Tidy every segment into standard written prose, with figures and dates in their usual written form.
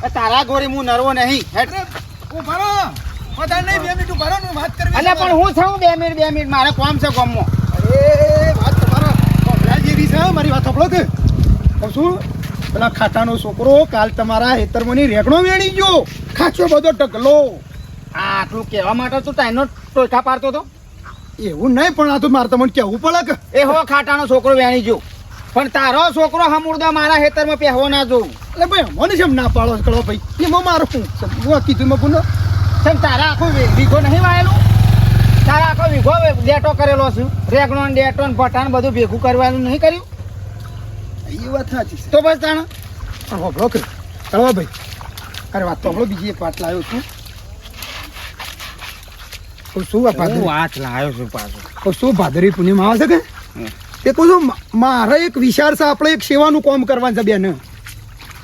તારા ગોરી હું નરવો નહીં હેડ ઉભા રહો. વધારે નહીં, 2 મિનિટ ઉભા રહો ને વાત કરવી અલ્યા છે. પણ હું છું 2 મિનિટ મારે કોમ છે ગામમાં અરે વાત તમારા કોપલા જેવી છે, મારી વાત સાંભળો કે કહું છું પેલા ખાટાનો છોકરો કાલ તમારા હેતરમાંની રેગણો વેણી ગયો, ખાચો બધો ઢગલો. આટલું કહેવા માટે તું તાઈનો ટોચા પાડતો હતો એવું નહીં, પણ આ તો મારે તમને કહેવું પડે કે એ હો ખાટાનો છોકરો વેણી જો પણ તારો છોકરો હમુરદા મારા ખેતરમાં પહેવો ના જોઉં એટલે ભાઈ મને જેમ ના પાડો કરો ભાઈ, એમાં મારું શું હું કીધું મેં પુનઃ કેમ તારા આખો વીઘો નહીં વાયેલું? તારા આખો વીઘો ડેટો કરેલો છું, રેગણો ને ડેટો ને ભટાણ બધું ભેગું કરવાનું નહીં કર્યું? એ વાત સાચી છે. તો બસ તાણ પણ હોભળો કે કળવા ભાઈ, અરે વાત તો હમણાં બીજી એક વાત લાવ્યો છું. કહું શું આ ભાદરી, વાત લાવ્યો છું પાછો. કહું શું ભાદરી પૂનમ આવે છે કે તે કહું છું મારે એક વિચાર છે, આપણે એક સેવાનું કામ કરવાનું છે બેન.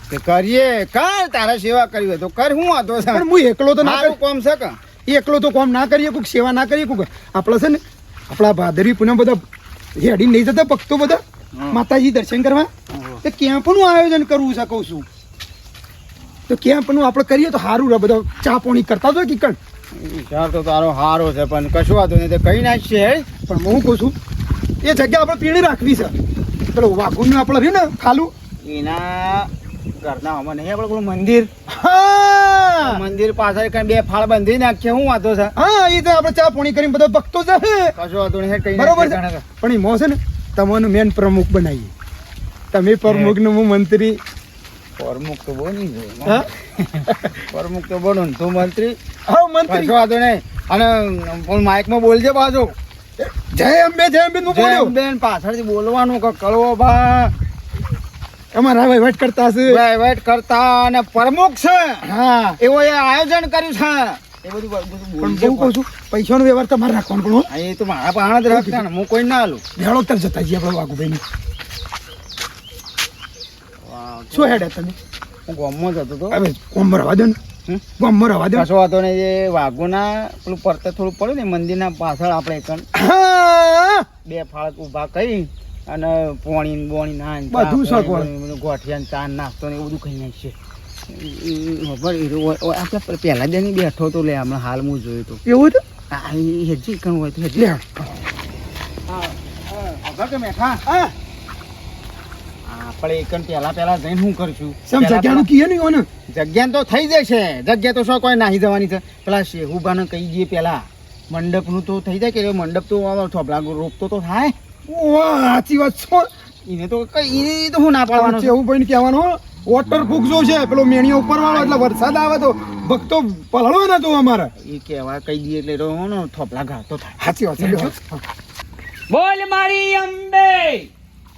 તે કરીએ કર, તારે સેવા કરવી હોય તો કર. હું હતો પણ હું એકલો તો ના મારું કોમ છે કે એકલો તો કામ ના કરીએ, કોઈક સેવા ના કરીએ, કોઈક આપણે છે ને આપણા ભાદરવી પૂનમ બધા હેડી નહીં જતા ભક્તો બધા માતાજી દર્શન કરવા, તો કેમ્પનું આયોજન કરવું છે કહું છું. તો કેમ્પનું આપણે કરીએ તો સારું રહે, બધા ચા પાણી કરતા હોય કિકણ. વિચાર તો તારો હારો છે પણ કશું વાંધો નહીં, તે કઈ નાખશે. પણ હું કહું છું એ જગ્યા આપણે પીણી રાખવી છે. પેલો વાઘુનું આપણે રહ્યું ને ખાલું એના ઘરના આમાં નહીં આપણે પેલું મંદિર, હા મંદિર પાછળ કઈ 2 ફાળ બંધી નાખીએ. શું વાંધો છે? હા એ તો આપણે ચા પાણી કરીને બધા ભક્તો જશે, કશું વાંધો નહીં, કઈ બરોબર છે. પણ એમાં છે ને તમને મેન પ્રમુખ બનાવીએ, તમે પ્રમુખ ને હું મંત્રી. પ્રમુખ તો બની જાય, હા પ્રમુખ તો બનો ને તું મંત્રી. હા મંત્રી. કશું વાંધો નહીં. અને માઇકમાં બોલજે બાજુ જય અંબે હું બોલ્યો. બેન પાછળથી બોલવાનું કે કળવો બા અમારા વહીવટ કરતા છે. વહીવટ કરતા અને પ્રમુખ છે, હા એવો એ આયોજન કર્યું છે. એ બધું પણ બહુ કહું છું પૈસાનો વ્યવહાર તમારે રાખવાનો. પણ હા, એ તો મારા પાસે જ રાખતા ને, હું કોઈ ના આલું. ભેળો તર જતા જઈએ આપણે વાઘુભાઈ ની. શું હેડે તમે? હું ગામમાં જતો હતો. હવે કોમર હવા દો ને, કોમર હવા દો. કશો વાતો નહીં. એ વાઘોના પેલું પડતર થોડું પડ્યું ને મંદિરના પાછળ આપણે એકણ હા 2 ફાળ ઊભા કરી અને પોણી બોણી ના બધું સગવડ. ગોઠિયા ચા નાસ્તો ને એવું બધું ખાઈ નાખીએ. આપણે પહેલા જ બેઠો તો લે, હમણાં હાલ હું જોયું તો એવું હતું. હેજી કણ હોય તો હેજી. હા આપણે એકણ પહેલા જઈને શું કરશું? સમ જગ્યાનું કીએ નહીં હોય ને. જગ્યા તો થઈ જશે, જગ્યા તો શું કોઈ નાહી જવાની છે. પેલા શેહુબાને કહી દઈએ પેલા મંડપનું તો થઈ જાય કે મંડપ તો થોભલા રોપતો તો થાય. વાહ સાચી વાત છે. એને તો કઈ એને તો હું ના પાડવાનો છું. એવું ભાઈ કહેવાનું વોટર ફૂગજો છે પેલો મેણીઓ ઉપર વાળો, એટલે વરસાદ આવે તો ભક્તો પલળો ને તો અમારે એ કહેવા કહી દઈએ એટલે તો થોપલા ઘાતો થાય. સાચી વાત છે. બોલ મારી અંબે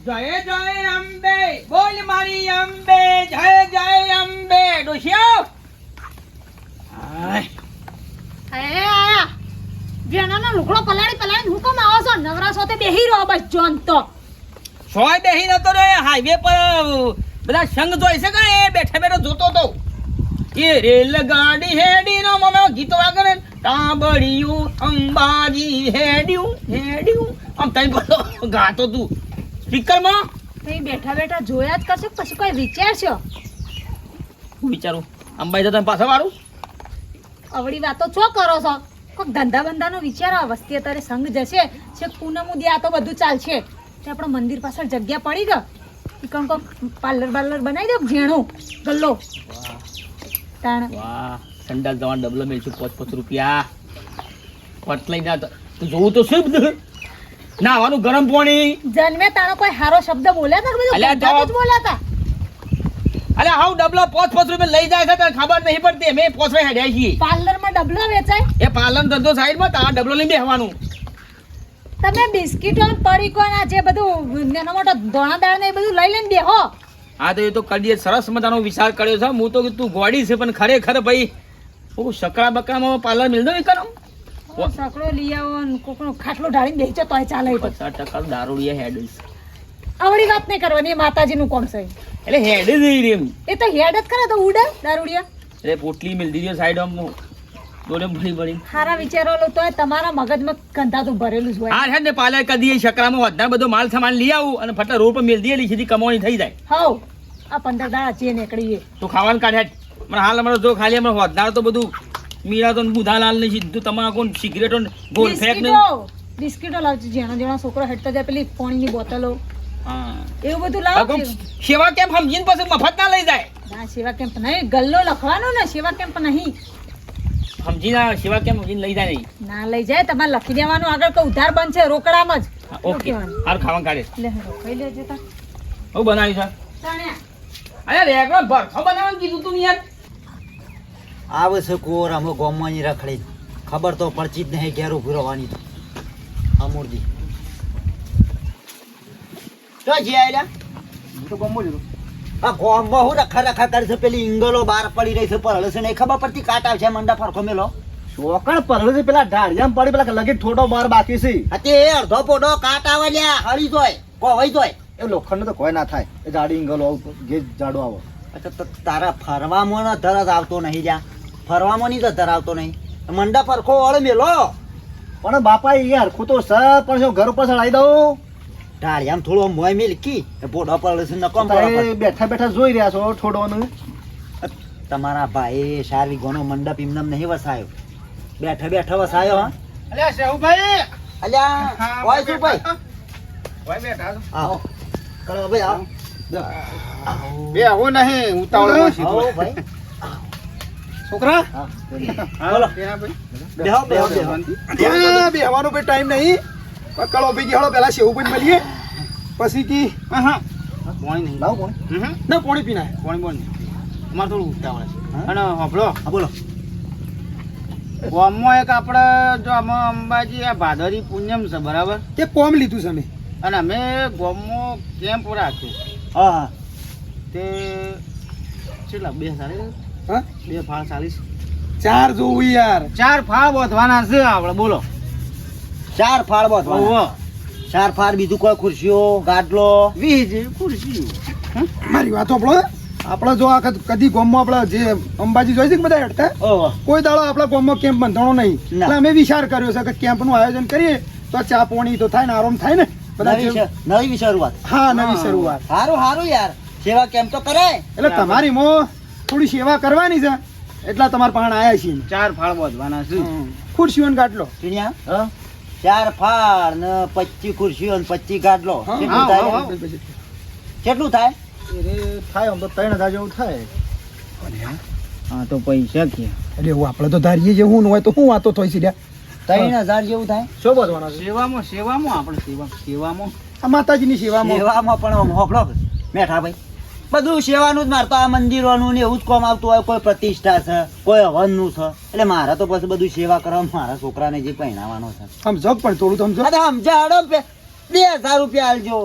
જય જય અંબે, બોલ મારી અંબે જય જય અંબે. ડોશિયો આયા જેનાનો લુગડો પલાળી હું કેમ આવો છો? નવરા સોતે બેહી રહો બસ જોન તો. સોય બેહી નતો રે, હાઈવે પર બધા સંગ જોઈ છે કે એ બેઠા જોતો તો. એ રેલગાડી હેડી નો મમે ગીતો વાગે ને, તાબડિયું અંબાજી હેડ્યું આમ તઈ બોલો ગાતો તું સ્પીકર માં. તો બેઠા જોયા જ કરશો પછી કોઈ વિચારશો? હું વિચારું અંબાઈ જતા પાછા વાળું. અવળી વાતો ચો કરો છો? કોઈક ધંધા બંધાનો વિચાર આ વસ્તી અત્યારે સંગ જશે છે. પૂનમ ઉદી આ તો બધું ચાલશે. તે આપણો મંદિર પાછળ જગ્યા પડી ગયો, ઈકણ કોક પાર્લર બનાવી દો, ઝેણું ગલ્લો તાણ. વાહ સંડાસ જવા ડબલ મેળશું 5 રૂપિયા પટ લઈ ના. તું જોવું તો શું બધું નાવાનું ગરમ પાણી. જન્મે તારો કોઈ હારો શબ્દ બોલ્યા હતા? બધું અલ્યા ગંધાતું જ બોલ્યા હતા. અરે હાવ ડબલો 5 રૂપિયા લઈ જાય છે તને ખબર નહીં પડતી. અમે 5 હેડ્યા છીએ. પાર્લરમાં ડબલો વેચાય? એ પાર્લર ધંધો સાઈડમાં તારા ડબલો લઈને બેહવાનું. તમે બિસ્કીટો ને પડીકો ના જે બધું નાનો મોટો દોણા દાળ ને એ બધું લઈ લઈને બેહો. હા તો એ તો કરીએ, સરસ મજાનો વિચાર કર્યો છે. હું તો તું ગોડી છે પણ ખરેખર ભાઈ હું સકડા બકડામાં પાર્લર મિલ દો એકમ સકડો લઈ આવો ને કોકનો ખાટલો ઢાળીને બેસજો તોય ચાલે. 50% દારૂડિયા હેડ છે. આવડી વાત નહીં કરવાની, એ માતાજીનું કોમ છે. એટલે હેડ જ રહી એમ. એ તો હેડ જ કરે તો ઉડે દારૂડિયા. એટલે પોટલી મિલ દીધી સાઈડમાં દોડે ભરી સારા વિચારો લો તોય તમારા મગજમાં ગંધાતું ભરેલું જ હોય. હા હેડ ને પાર્લર કદી શકરામાં વધારે બધો માલ સામાન લઈ આવું અને ફટા રોડ પર મિલ દીધી સીધી કમાણી થઈ જાય. હવ આ 15 દાડા જે નીકળીએ તો ખાવાનું કાઢે. મને હાલ હમણાં જો ખાલી હમણાં હોદનાર તો બધું મીરા તો બુધાલાલ ને સીધું તમાકુ ને સિગરેટો ને ગોલ ફેંક ને બિસ્કિટો લાવજો જેનો જેનો છોકરો હેડતો જાય પેલી પાણીની બોટલો હા એવું બધું આ લાવો કોક સેવા કેમ સમજીને પછી મફત ના લઈ જાય ના સેવા કેમ્પ નહીં ગલ્લો લખવાનો ને સેવા કેમ્પ નહીં સમજીને સેવા કેમ સમજીને લઈ જાય નહીં ના લઈ જાય તમારે લખી દેવાનું આગળ કે ઉધાર બંધ છે રોકડામાં જ હા, ઓકે હાર ખાવાનું કાઢે લે રોકાઈ લેજે તા હું બનાવી છે તાણ્યા અરે રેગલો ભરથો બનાવવાનું કીધું તું ને યાર આવે છે કોર અમે ગોમવાની રખડી ખબર તો પડતી જ નહીં ઘેર ઉભી રહેવાની તો અમૂર્જી તો જે આયલા હું તો ગમો જ આ ગોમમાં હું રખા રખા કરે છે પેલી ઇંગલો બહાર પડી રહી છે પરળ છે નહીં ખબર પડતી કાંટા છે મંડા ફરખો મેલો ચોકણ પરલે છે પેલા ઢાળિયામાં પડી પેલા લગી થોડો બાર બાકી છે તે અડધો પોડો કાંટા વાળ્યા હળી જોય કોવાઈ જોય એ લોખંડ તો કોઈ ના થાય એ જાડી ઇંગલો જે જાડો આવો અચ્છા તો તારા ફરવામાં ન ધરજ આવતો નહીં જા ફરવામાં ની તો ધરાવતો નહીં મંડા ફરખો વાળો મેલો પણ બાપા એ હરખું તો સર પણ જો ઘર ઉપર ચડાવી દઉં ઢાળિયામાં થોડો મોય મિલકી પોડો પડે છે નકમ તમે બેઠા બેઠા જોઈ રહ્યા છો થોડોનું તમારા ભાઈ સારી ગોનો મંડપ ઇમનમ નહીં વસાયો બેઠા બેઠા વસાયો હા અલ્યા શેહુભાઈ અલ્યા ઓય શું ભાઈ ઓય બેઠા છો આવો કરો ભાઈ આવો બે હું નહીં ઉતાવળમાં સીધો આવો ભાઈ છોકરા હા બોલો બેહો બેહો બેહો ત્યાં બેહવાનો કોઈ ટાઈમ નહીં કળો ભેગી હળો પેલા શેવભાઈ મળીએ પછી કી હા પાણી નહીં લાવ પાણી ના પાણી પીના પાણી બોલ અમારે થોડું ઉતાવળ છે હા? અને હોભળો હા બોલો ગામમાં એક આપણે જો આમાં અંબાજી આ ભાદરી પૂનમ છે બરાબર કે કોમ લીધું છે અમે અને અમે ગામમાં કેમ્પ રાખ્યો હા હા તે કેટલા 2 હા 2 ફાળ 40 ચાર જોવું યાર 4 ફાળ બોધવાના છે આપણે બોલો ચાર ફાળ બોધવાના ઓહો ચાર ફાળ બીજું કોઈ ખુરશીઓ ગાડલો 20 જેવી ખુરશી મારી વાત આપણો આપણે જો આ કદી ગામમાં આપણે જે અંબાજી જોઈ છે કે બધા હેડતા ઓહો કોઈ દાડો આપણા ગામમાં કેમ્પ બંધાણો નહીં ના. એટલે અમે વિચાર કર્યો છે કે કેમ્પનું આયોજન કરીએ તો ચા પાણી તો થાય ને આરામ થાય ને બધા જેમ- નવી શરૂઆત હા નવી શરૂઆત સારું સારું યાર સેવા કેમ તો કરાય એટલે તમારી મો થોડી સેવા કરવાની છે એટલા તમારા પાસે આયા છીએ 4 ફાળ બોધવાના છે ખુરશીઓને ગાટલો ટીણિયા હા ચાર ફાળ ને 25 ખુરશીઓ ને 25 ગાડલો હા, કેટલું હા, થાય હા. કેટલું થાય થાય આમ તો 3000 જેવું થાય હા તો પૈસા કે એટલે એવું આપણે તો ધારીએ જે હું હોય તો હું વાતો થઈ છે 3000 જેવું થાય શું બોધવાના સેવામાં આપણે સેવામાં આ માતાજીની સેવામાં સેવામાં પણ આમ હોકળો મેઠા ભાઈ બધું સેવાનું જ મારતો આ મંદિરોનું ને એવું જ કામ આવતું હોય કોઈ પ્રતિષ્ઠા છે કોઈ હવનનું છે એટલે મારે તો પછી બધું સેવા કરવા મારા છોકરાને જે પહેણાવવાનો છે સમજો પણ થોડું સમજો અરે સમજાડો 2000 રૂપિયા આલજો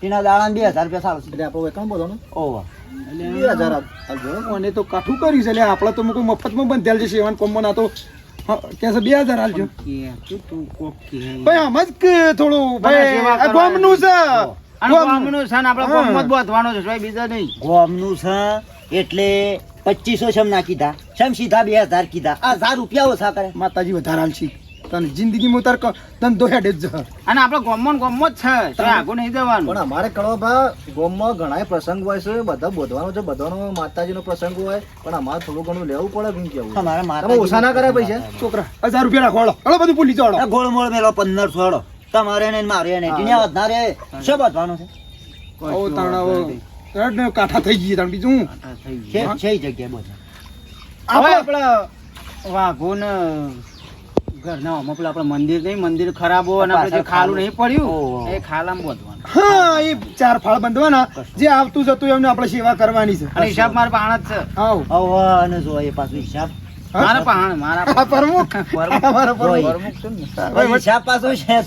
એના દાડા 2000 રૂપિયા સારું એટલે આપણે કામ બોધવાનું ઓહો 2000 આપજો અને તો કાઠું કર્યું છે એટલે આપણે તો મુકું મફતમાં બંધેલ છે સેવાન કોમમાં ના તો કે છે 2000 આલજો તું કોક કે ભાઈ આમ જ કે થોડું મને ભાઈ સેવા આ કરવા ગામનું છે અને ગામનું છે ને આપણે હા. ગામમાં જ બોધવાનો છે સોય બીજા નહીં ગોમનું છે એટલે 2500 શમ ના કીધા શમ સીધા 2000 કીધા આ 1000 રૂપિયા ઓછા કરે માતાજી વધારે આલશી તને જિંદગીમાં ઉતાર ધંધો હેડે જ જશે. અને આપણે ગામમાં જ છે સોય આગળ નહીં જવાનું પણ અમારે કડવાભા ગામમાં ઘણા પ્રસંગ હોય છે બધા બોધવાનો છે બધાનો માતાજીનો પ્રસંગ હોય પણ અમારે થોડું ઘણું લેવું પડે કેમ કેવું અમારા તમે માતાજી ઓછા ના કરે પૈસા છોકરા 1000 રૂપિયા રાખો હળો હળો બધું ભૂલી જાઓ હળો. ગોળ મોળ મેલો 1500 હળો તમારે ને મારે ને ટીણિયા વધારે શું બાંધવાનું આવો તાણ આવો હેડ ને કાઠા થઈ જઈએ તાણ બીજું હું. છે છે જગ્યાએ બધા હવે આપણે વાઘોને ઘરના આમાં પેલા આપણે મંદિર નહીં મંદિર ખરાબ હોય અને આપણે જે ખાલું નહીં પડ્યું ઓહો. એ ખાલામાં બોધવાનું હા એ 4 ફાળ બંધવાના જે આવતું જતું એમને આપણે સેવા કરવાની છે અને હિસાબ મારે પાણ જ છે આવ હવે અને જો એ પાછું હિસાબ મારા પાણ મારા આ પ્રમુખ અમારો પ્રમુખ પ્રમુખ છે ને. હવે હિસાબ પાછું છે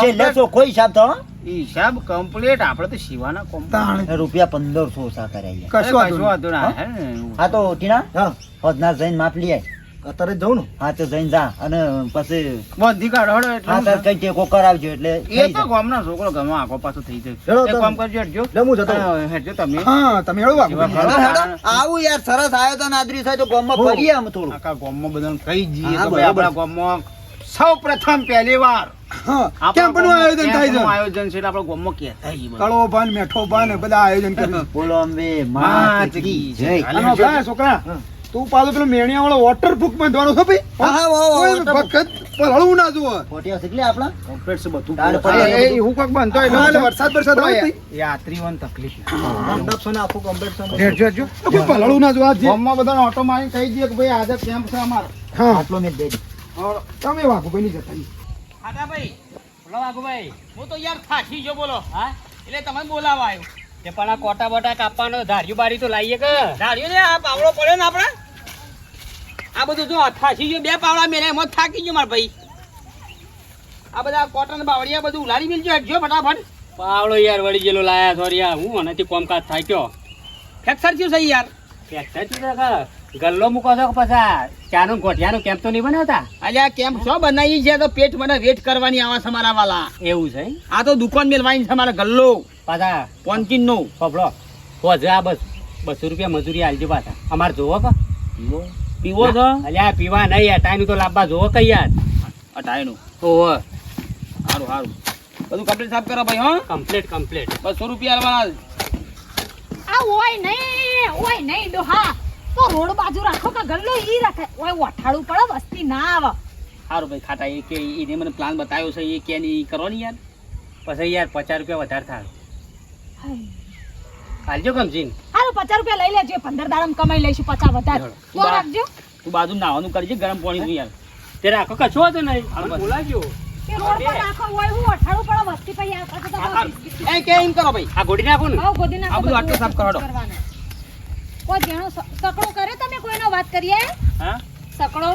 છેલ્લે ચોખ્ખો હિસાબ તો હિસાબ કમ્પ્લીટ આપણે તો શિવાના કોમ તાણ રૂપિયા 1500 ઓછા કર્યા કશો વાંધો નહીં. વાંધો ના હે ને. હા તો ટીણા હા હોદનાર જઈને માપ લઈ આય અત્યારે જ જાઉં ને હા તો જઈને જા અને પછી બધી કાઢો હળો એટલે હા તાર કઈ ટેકો કરાવજો એટલે એ થઈ તો જાય. ગામનો છોકરો ગમે આગો પાછો થઈ હેડો જાય એક તમે. કામ કરજો હેડજો લે હું જતો હા, હેડજો તમે હા તમે હેળો વાગો સેવા હેડો, હેડો. આવું યાર સરસ આયોજન આદરી થાય તો ગામમાં ફરીએ આમ થોડું આખા ગામમાં બધાને કહી જઈએ હા, કે ભાઈ બરાબર. આપણા ગામમાં સૌ પ્રથમ પહેલી વાર હા કેમ્પનું આયોજન થાય છે આયોજન છે એટલે આપણો ગામમાં કહેતા ઈ બધું. કળો ભાન મેઠો ભાન બધા આયોજન કર્યું બોલો અંબે માત માત કી જય. અને ભાઈ છોકરા તું પાછો પેલો મેણિયા વાળો વોટરપ્રૂફ બાંધવાનો છો ભાઈ હા, હા, કોઈ વખત પલળવું ના જુઓ પોટિયા શીખલી આપણા કમ્પ્લીટ છે બધું તારે પૂરું. પડે. એ એવું કોક બનતો હોય હા, એટલે એટલે વરસાદ બરસાદ આવે તો યાત્રીઓને તકલીફ ના. મંડપ છે ને આખું કમ્પ્લીટ છે હેડજો, હેડજો. કોઈ પલળવું ના જુઓ જે ગામમાં બધાને ઓટો મારીને કહી દઈએ કે ભાઈ આજે કેમ્પ છે અમારો. હા આટલો મેં દે તમે વાગો ભાઈ નહીં જતા ઈ. ખાટાભાઈ બોલો વાઘુભાઈ હું તો યાર થાકી ગયો બોલો હા એટલે તમને બોલાવા આવ્યો કે પણ આ કોટા બોટા કાપવાનો ધાર્યું બારી તો લાવીએ કે ધાર્યું ને આ પાવડો પડ્યો ને આપણે આ બધું જો થાકી ગયો બે પાવડા મેલે એમ જ થાકી ગયો મારા ભાઈ આ બધા કોટન બાવળિયા બધું ઉલાડી મેલજો હટજો ફટાફટ પાવડો યાર વળી ગયેલો લાયા થોડી યાર હું આનાથી કોમકાજ થાય કયો ફેક્ચર થયું છે યાર ગલ્લો મૂકો છો કે પછી ચાનું ગોઠિયાનું કેમ્પ તો નહીં બનાવતા અલ્યા કેમ શું બનાવી છે તો પેટ મને વેટ કરવાની આવા છે મારા વાલા એવું છે આ તો દુકાન મેલવાની છે મારા ગલ્લો પાછા પોન્ચીન નો પબડો હોજે આ બસ 200 રૂપિયા મજૂરી આલજો પાછા અમારે જોવો કે પીવો છો અલ્યા પીવા નહીં યાર ટાઈમ તો લાવવા જોવો કઈ યાર અટાયનું ઓહો સારું સારું બધું કમ્પ્લીટ સાફ કરો ભાઈ હા કમ્પ્લીટ 200 રૂપિયા આલવાના આ ઓય નહીં ડોહા તો રોડ બાજુ રાખો કે ગલ્લો ઈ રાખે ઓય વઠાડું પડે વસ્તી ના આવે સારું ભાઈ ખાટા એ કે એને મને પ્લાન બતાવ્યો છે એ કે ની કરો ને યાર પછી યાર 50 રૂપિયા વધારે થાય હાલજો કમજીન હારું 50 રૂપિયા લઈ લેજો 15 દાડમ કમાઈ લઈશું 50 વધારે તો રાખજો તું બાજુ નાવાનું કરજે ગરમ પાણી નું યાર તે રાખો કશો હતો નહીં હાલો બસ. બોલાવજો એ રોડ પર રાખો ઓય હું વઠાડું પડે વસ્તી પછી આ પાછું તો સારું. એ કે એમ કરો ભાઈ આ ગોડી નાખો ને આવ ગોદી નાખો આ બધું આટલું સાફ કરાવડો. કરવાના. કોઈ જેનો સકડો કર્યો તમે કોઈનો વાત કરીએ હા સકડો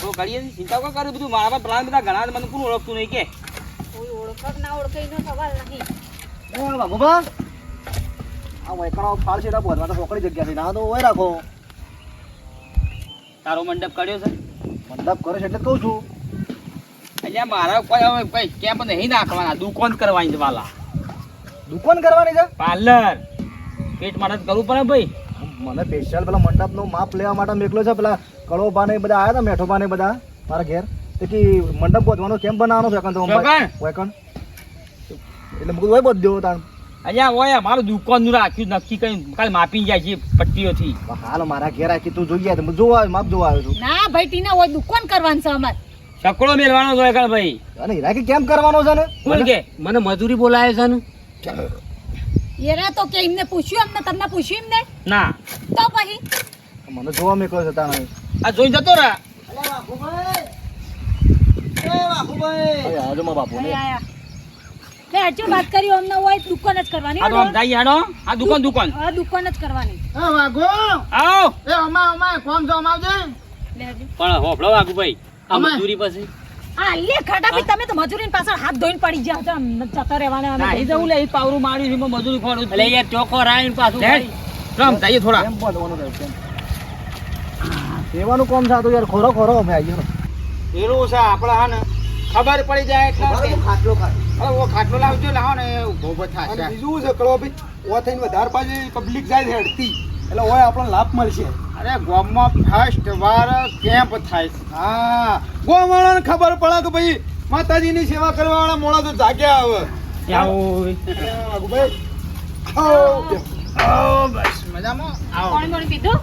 તો કરીએ છીએ. ચિંતા કો કરે બધું મારા પ્લાન બધા ઘણા છે, મને કોણ ઓળખતું નહીં કે કોઈ ઓળખ ના ઓળખે એનો સવાલ નહીં એ બાબુબા આ વૈકણો ફાળ છે બોધવા તો પોકડી જગ્યા છે ના તો ઓય રાખો તારો મંડપ કાઢ્યો છે મંડપ કરે છે એટલે કહું છું એટલે મારા કોઈ હવે ભાઈ કેમ્પ નહીં નાખવાના દુકાન કરવાની છે વાલા દુકાન કરવાની છે પાર્લર પેટ માટે જ કરવું પડે ભાઈ મને સ્પેશિયલ પેલા મંડપનું માપ લેવા માટે મેકલો છે પેલા કળોબા ને બધા આવ્યા હતા મેઠોબા ને બધા મારા ઘેર તે કે મંડપ બોધવાનો કેમ બનાવવાનો છે તો ચોકણ? વૈકણ એટલે મુકું હોય બોધ દેવો તાણ અહીંયા હોય મારું દુકાન નું રાખ્યું નક્કી કરી કાલે માપી જાય છે પટ્ટીઓથી હાલ મારા ઘેર આખી તું જોઈએ તો જોવા માપ જોવા આવ્યો છું ના ભાઈ ટીના હોય દુકાન કરવાનું છે અમાર સકડો મેલવાનો છે કાલે ભાઈ અને હીરાકી કેમ કરવાનો છે ને કોણ કે મને મજૂરી બોલાવે છે ને એરા તો કે એમને પૂછ્યું અમને તમને પૂછ્યું એમને ના તો પછી મને જોવા મેકલો છે તાણ આ જોઈ જતો રહે અરે આવજો મારા બાપુ ને આયા લે હજુ વાત કરી અમને હોય દુકાન જ કરવાની આ તો આમ જઈએ હેડો આ દુકાન હા દુકાન જ કરવાની એ વાઘો આવો એ અમા કોમ જો અમાવજે લે હજુ પણ હોફળો વાગુ ભાઈ આ અમાય. મજૂરી પછી આ લે ખાટા ભાઈ તમે તો મજૂરીની પાછળ હાથ ધોઈને પડી જાવ છો અમને જતા રહેવાના અમે નાહી જવું લે એ પાવરું માર્યું છે એમાં મજૂરી ખોડું એટલે યાર ચોખ્ખો રાઈન પાછું હેડ. રમ જઈએ થોડા કેમ બોલવાનું રહે કેમ સેવાનું કોમ છે આ તો યાર ખોરો ખોરો અમે આવીએ એવું છે આપણે હા ને ખબર પડી જાય એટલે ખાટલો ખાટ હવે ઓ ખાટલો લાવજો લાવો ને એ ઉભો ઉભો અને થાય બીજું છે કળો ભાઈ ઓ થઈને વધારે પાછી પબ્લિક જાય છે હેડતી એટલે ઓય આપણને લાભ મળશે અરે ગામમાં ફર્સ્ટ વાર કેમ્પ થાય છે. હા ગોવાળાને ખબર પડે કે ભાઈ માતાજીની સેવા કરવા વાળા મોડા તો જાગ્યા આવે વાઘુભાઈ આવો. આવો બસ મજામાં આવો પાણી પાણી પીધું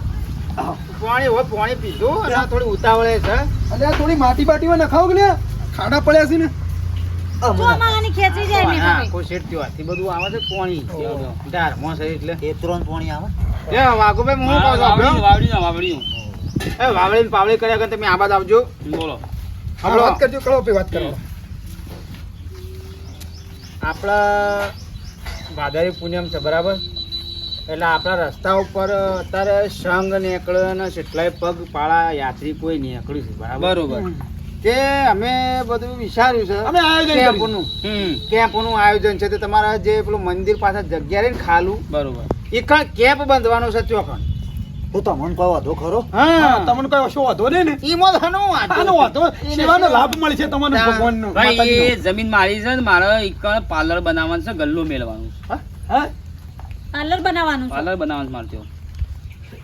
પાણી હોય પાણી પીધું અને આ થોડી ઉતાવળે છે અલે આ થોડી માટી બાટીમાં નખાવ કે લે ખાડા પડ્યા છે ને તો અમારાની ખેંચી જાય મેં હા તમે કોઈ શેઠ ત્યોથી બધું આવે છે પાણી ધારમાં છે એટલે ખેતરોનું પાણી આવે એ વાઘુભાઈ હું કહું છું આપણો. વાવડી એ વાવળી ને પાવળી કર્યા કરતા તમે આ બાદ આવજો બોલો આપણે વાત કરજો કળો ભાઈ વાત કરો આપણા ભાદરવી પૂનમ છે બરાબર એટલે આપણા રસ્તા ઉપર અત્યારે સંઘ નીકળે ને કેટલાય પગ પાળા યાત્રી કોઈ નીકળ્યું છે બરાબર બરોબર તે અમે બધું વિચાર્યું છે અમે આયોજન કર્યું. કેમ્પનું કેમ્પનું આયોજન છે તે તમારા જે પેલું મંદિર પાસે જગ્યા રહી ને ખાલું બરોબર એ કેમ્પ બંધવાનો છે ચોખણ તો તમને કોઈ વાંધો ખરો હા તમને કઈ ઓછો વાંધો નહીં ને ઈમાં તો હનો વાંધો. આનો વાંધો સેવાનો લાભ મળશે તમને ભગવાનનો ભાઈ માતાજીનો. એ જમીન મારી છે ને મારે એક પાર્લર બનાવવાનું છે ગલ્લો મેળવાનું છે હા પાર્લર બનાવવાનું છે પાર્લર બનાવવાનું છે મારે ત્યાં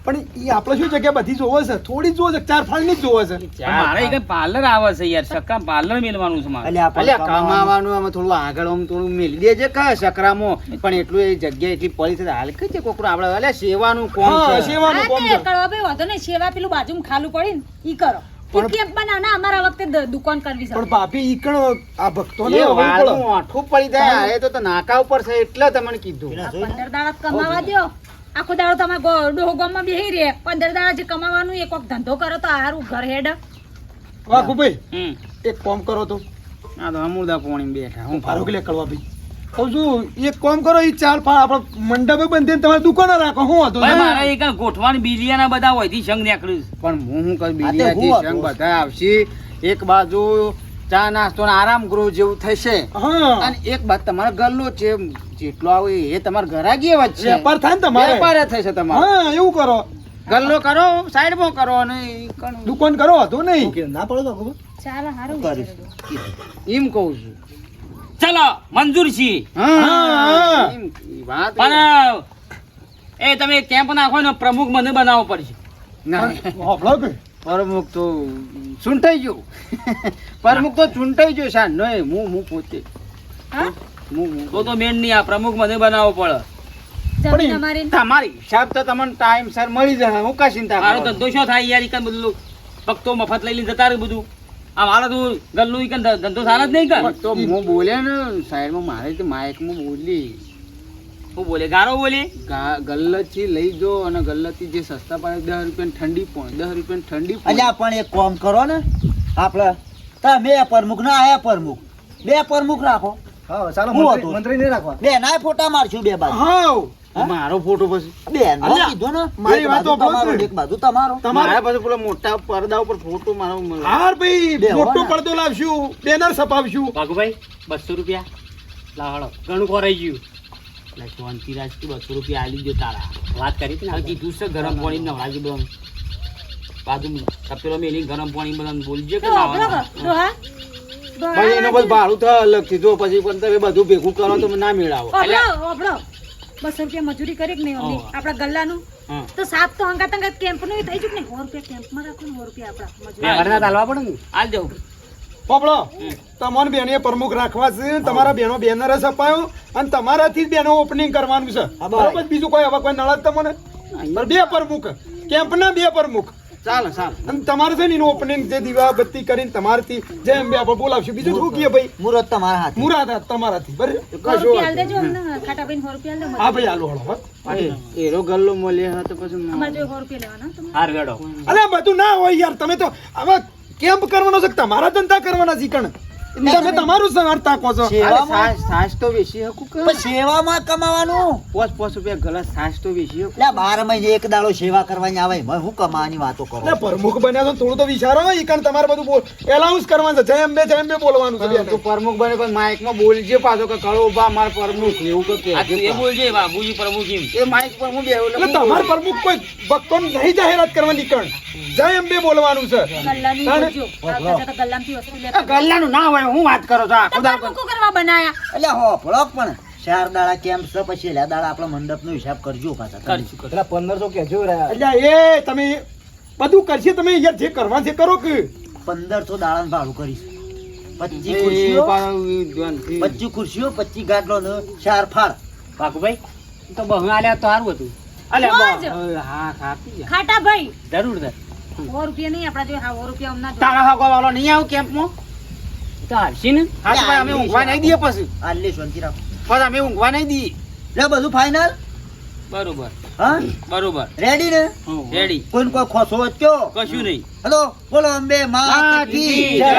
પણ એ આપણે શું છે કે બધી જોવે છે થોડી જોવે છે 4 ફાળની જ જોવે છે મારે એક પાર્લર આવે છે યાર સક્કા પાર્લર મેળવાનું છે મારે અલ્યા આપણે અલ્યા કમાવાનું આમાં થોડું આગળ આમ થોડું મેલી દેજે કા સકરામાં પણ એટલું એ જગ્યા એટલી પડી છે હાલ કઈ છે કોકરું આપણે અલ્યા સેવાનું કોમ હા છે સેવાનું કોમ છે કળવાભાઈ વાંધો નહીં સેવા પેલું બાજુમાં ખાલું પડી ને ઈ કરો કેમ બનાવના અમારા વખતે દુકાન કરવી છે પણ ભાભી ઈ કણ આ ભક્તોને એ હવે વાળનું પડે. આઠું પડી જાય એ તો નાકા ઉપર છે એટલે તમને કીધું આ 15 દાડા કમાવા દ્યો આખો દાડો તમે ડોહો ગામમાં બેહી રહે 15 દાડા જે કમાવાનું એ કોક ધંધો કરો તો હારું ઘર હેડ વાઘુભાઈ હમ એક કામ કરો તો આ તો અમુદા પોણી બેઠા હું ફારૂક લે કળવા ભાઈ કહું છું એક કામ કરો ઈ 4 ફાળ આપણે મંડપે બંધીને તમારી દુકાને રાખો હું હતો ભાઈ મારે એક ગોઠવાન બિલિયાના બધા હોયથી સંગ નીકળ્યું છે. પણ હું કઈ આ તે બીજી હું સંગ હતો. બધા આવશે એક બાજુ ચા નાસ્તો ને આરામ ગૃહ જેવું થશે હા અને એક બાજુ તમારો ગલ્લો છે જેટલો આવે એ તમારા ઘરાગી વચ્ચે વેપાર થાય ને તમારે વેપાર જ થશે તમારો હા એવું કરો ગલ્લો કરો સાઈડમાં કરો અને ઈ કરો. દુકાન કરો હતો નહીં ના પડે તો ચાલો હારું એમ કહું છું ચલો મંજૂર છીએ હા. એમ ઈ વાત પણ એ તમે કેમ્પ નાખો ને પ્રમુખ મને બનાવવો પડશે ના હોભળો કે પ્રમુખ તો ચૂંટાઈ ગયો પ્રમુખ તો ચૂંટાઈ ગયો શાન નહીં હું પોતે હા તો મેન નહીં આ પ્રમુખ મને બનાવવો પડે જમીન અમારી તમારી હિસાબ તો તમને ટાઈમ સર મળી જશે હું કા ચિંતા મારો કરો ધંધો શું થાય યાર ઈકન બધું ભક્તો મફત લઈ લઈને જતા રહે બધું આ મારે તો ગલ્લું ઈકન ધંધો સારા જ નહીં કર તો હું બોલ્યા ને સાઈડમાં મારે તો માઇકમાં બોલી હું બોલે ગારો બોલે ગલ્લતથી લઈ જો અને ગલ્લતથી જે સસ્તા પડે 10 રૂપિયાની ઠંડી પોણ 10 રૂપિયાની ઠંડી પોણ. અલ્યા પણ એક કામ કરો ને આપણે તમે પ્રમુખ ના આયા પ્રમુખ બે પ્રમુખ રાખો હા ચાલો હું મંત્રી હતું. મંત્રી નહીં રાખવા બે ના ફોટા મારશું બે બાજુ હા મારો ફોટો પછી બે નો અલ્યા, કીધો ને મારી એક વાત બાજુ તો તમારો બોલ. ને એક બાજુ તમારો મારા પાસે પેલા મોટા પડદા ઉપર ફોટો મારો મળે. હાર ભાઈ બે મોટો હોવાના. પડદો લાવશું બેનર છપાવશું ભાગુભાઈ 200 રૂપિયા લાવડો ઘણું ખોરાઈ ગયું એટલે શાંતિરાજ તું 200 રૂપિયા આલી ગયો તારા વાત કરી હતી ને આ કીધું છે ગરમ પાણી નવરાજી બધું બાજુ તપેલો મેલી ગરમ પાણી બધા બોલજે કે લાવવાનું. ભાઈ એનો બસ ભાડું થાય અલગથી જો પછી પણ તમે બધું ભેગું કરો તો ના મેળાવો 200 રૂપિયા મજૂરી કરી કે નહીં અમને આપણા ગલ્લાનું હા. તો સાત તો હંગાત હંગાત કેમ્પ નું થઈ ચૂક ને 100 રૂપિયા કેમ્પમાં રાખો ને 100 રૂપિયા આપણા મજૂરી વ્યવહારના તાલવા પડે ને હાલ દેવું પોપડો તમારે બેને પ્રમુખ રાખવા છે તમારા બેનો બેનર છપાયો અને તમારાથી જ બેનો ઓપનિંગ કરવાનું છે બરાબર બીજું કોઈ હવે કોઈ નળદ તમને બરાબર, બે પ્રમુખ કેમ્પના બે પ્રમુખ ચાલો ચાલો અને તમારે છે ને એનું ઓપનિંગ જે દીવાબત્તી કરીને તમારાથી જે એમ બે આપણે બોલાવશું બીજું શું કહીએ ભાઈ મુરત તમારા હાથે મુરાદ હાથ તમારાથી બરાબર 100 રૂપિયા આલ દેજો અમને ખાટાભાઈને 100 રૂપિયા આલ દો હા ભાઈ હાલો હાલો હા. એરો ગલ્લો મળ્યો તો પછી અમારે જો 100 રૂપિયા લેવાના તમે હાર વેડો અરે બધું ના હોય યાર તમે તો હવે કેમ્પ કરવાનો છે કે તમારા ધંધા કરવાના શીખણ તમે તમારું સવારતા કહો છો સેવામાં સાસ તો વેચી હકું કે પણ સેવામાં કમાવાનું 5 રૂપિયા ગલાસ સાસ તો વેચી હકું એટલે 12 મહિને એક દાડો સેવા કરવાની આવે એમાં હું કમાવાની વાતો કરો એટલે પ્રમુખ બન્યા છો થોડું તો વિચારો ઈ કારણ તમારે બધું બોલ એલાઉન્સ કરવાનું છે જય અંબે બોલવાનું છે બેન. તું પ્રમુખ બને પણ માઇકમાં બોલજે પાછો કે કળો બા માર પ્રમુખ એવું કે આ તું એ બોલજે બાબુજી પ્રમુખ એમ એ માઇક પર હું બેહું એટલે તમારે પ્રમુખ કોઈ ભક્તોને નહીં જાહેરાત કરવાની કણ જય અંબે બોલવાનું છે ગલ્લાની તાણે? જોજો આવતા જતા ગલ્લામાંથી વસ્તુ લેતા ગલ્લાનું ના હોય હું વાત કરો છો આખો દાડો મૂકો કરવા બનાયા એટલે હો ફળક પણ 4 દાડા કેમ્પ છે પછી એલા દાડા આપણા મંડપનો હિસાબ કરજો પાછા તમે. કરશું કરશું. પેલા 1500 કહેજો રહ્યા એટલે એ તમે બધું કરશે તમે યાર જે કરવા છે કરો કે 1500 દાડાનું ભાડું કરીશ 25 એ ખુરશીઓ પાછો ધ્યાનથી. 25 ખુરશીઓ 25 ગાટલો ને 4 ફાળ ભાગુભાઈ તો બહુ આલ્યા તો સારું હતું અલ્યા બા, રોજ. હા ખાપી જા. ખાટાભાઈ જરૂર છે 100 રૂપિયા નહીં આપણા જો 100 રૂપિયા અમને તારા હગો વાળો નહીં આવ કેમ્પમાં તો આવશે ને હા તો ભાઈ અમે ઊંઘવા નહીં દઈએ પછી આલે શાંતિ રાખો પછી અમે ઊંઘવા નહીં દઈએ લે બધું ફાઇનલ બરોબર હા બરોબર રેડી ને રેડી કોઈ કોઈ ખોસો વચ્ચો કશું નહીં હેલો બોલો અંબે માત કી જય